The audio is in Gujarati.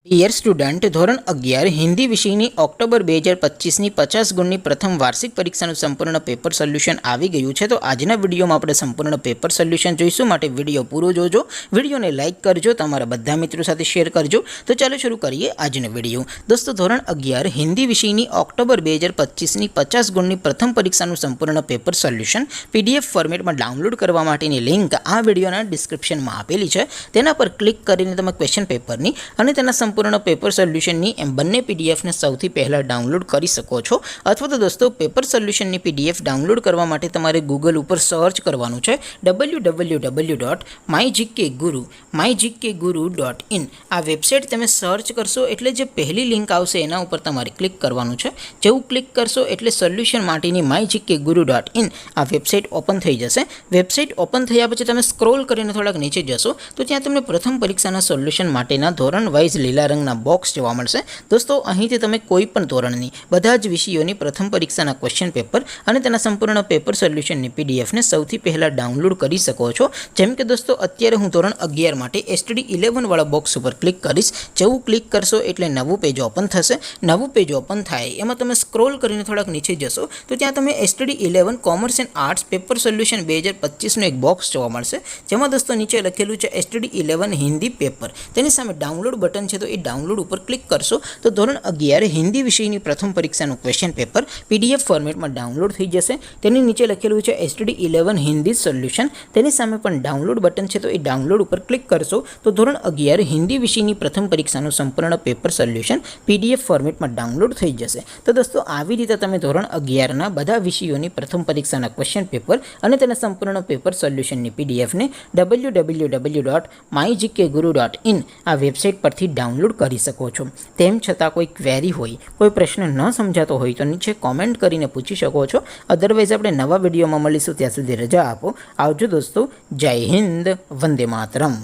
ડિયર સ્ટુડન્ટ, ધોરણ 11 હિન્દી વિષયની ઓક્ટોબર 2025ની 50 ગુણની પ્રથમ વાર્ષિક પરીક્ષાનું સંપૂર્ણ પેપર સોલ્યુશન આવી ગયું છે. તો આજના વિડીયોમાં આપણે સંપૂર્ણ પેપર સોલ્યુશન જોઈશું, માટે વિડીયો પૂરો જોજો. વિડીયોને લાઇક કરજો, તમારા બધા મિત્રો સાથે શેર કરજો. તો ચાલો શરૂ કરીએ આજનો વિડીયો. દોસ્તો, ધોરણ 11 હિન્દી વિષયની ઓક્ટોબર 2025ની 50 ગુણની પ્રથમ પરીક્ષાનું સંપૂર્ણ પેપર સોલ્યુશન PDF ફોર્મેટમાં ડાઉનલોડ કરવા માટેની લિંક આ વિડીયોના ડિસ્ક્રિપ્શનમાં આપેલી છે. તેના પર ક્લિક કરીને તમે ક્વેશ્ચન પેપરની અને તેના સંપૂર્ણ પેપર સોલ્યુશનની એમ બંને પીડીએફને સૌથી પહેલાં ડાઉનલોડ કરી શકો છો. અથવા તો દોસ્તો, પેપર સોલ્યુશનની PDF ડાઉનલોડ કરવા માટે તમારે ગૂગલ ઉપર સર્ચ કરવાનું છે www.mygkguru.in. આ વેબસાઇટ તમે સર્ચ કરશો એટલે જે પહેલી લિંક આવશે એના ઉપર તમારે ક્લિક કરવાનું છે. જેવું ક્લિક કરશો એટલે સોલ્યુશન માટેની mygkguru.in આ વેબસાઇટ ઓપન થઈ જશે. વેબસાઇટ ઓપન થયા પછી તમે સ્ક્રોલ કરીને થોડાક નીચે જશો તો ત્યાં તમને પ્રથમ પરીક્ષાના સોલ્યુશન માટેના ધોરણ વાઇઝ લીલા રંગના બોક્સ જોવા મળશે. દોસ્તો, અહીંથી તમે કોઈ પણ ધોરણની બધા જ વિષયોની પ્રથમ પરીક્ષાના ક્વેશ્ચન પેપર અને તેના સંપૂર્ણ પેપર સોલ્યુશનની પીડીએફને સૌથી પહેલાં ડાઉનલોડ કરી શકો છો. જેમ કે દોસ્તો, અત્યારે હું ધોરણ 11 માટે STD 11 વાળા બોક્સ ઉપર ક્લિક કરીશ. જેવું ક્લિક કરશો એટલે નવું પેજ ઓપન થશે. નવું પેજ ઓપન થાય એમાં તમે સ્ક્રોલ કરીને થોડાક નીચે જશો તો ત્યાં તમે STD 11 commerce and arts paper solution 2025નું એક બોક્સ જોવા મળશે. જેમાં દોસ્તો નીચે લખેલું છે STD 11 હિન્દી પેપર. તેની સામે ડાઉનલોડ બટન છે, તો એ ડાઉનલોડ ઉપર ક્લિક કરશો તો ધોરણ 11 હિન્દી વિષયની પ્રથમ પરીક્ષાનું ક્વેશ્ચન પેપર PDF ફોર્મેટમાં ડાઉનલોડ થઈ જશે. તેની નીચે લખેલું છે STD 11 હિન્દી સોલ્યુશન. તેની સામે પણ ડાઉનલોડ બટન છે, તો એ ડાઉનલોડ ઉપર ક્લિક કરશો તો ધોરણ 11 હિન્દી વિષયની પ્રથમ પરીક્ષાનું સંપૂર્ણ પેપર સોલ્યુશન PDF ફોર્મેટમાં ડાઉનલોડ થઈ જશે. તો દોસ્તો, આવી રીતે તમે ધોરણ 11ના બધા વિષયોની પ્રથમ પરીક્ષાના ક્વેશ્ચન પેપર અને તેના સંપૂર્ણ પેપર સોલ્યુશનની PDFને www.mygkguru.in આ વેબસાઇટ પરથી ડાઉનલોડ કરી શકો છો. તેમ છતાં કોઈ ક્વેરી હોય, કોઈ પ્રશ્ન ન સમજાતો હોય તો નીચે કોમેન્ટ કરીને પૂછી શકો છો. અદરવાઇઝ આપણે નવા વિડીયોમાં મળીશું. ત્યાં સુધી રજા આપો. આવજો દોસ્તો. જય હિન્દ. વંદે માતરમ.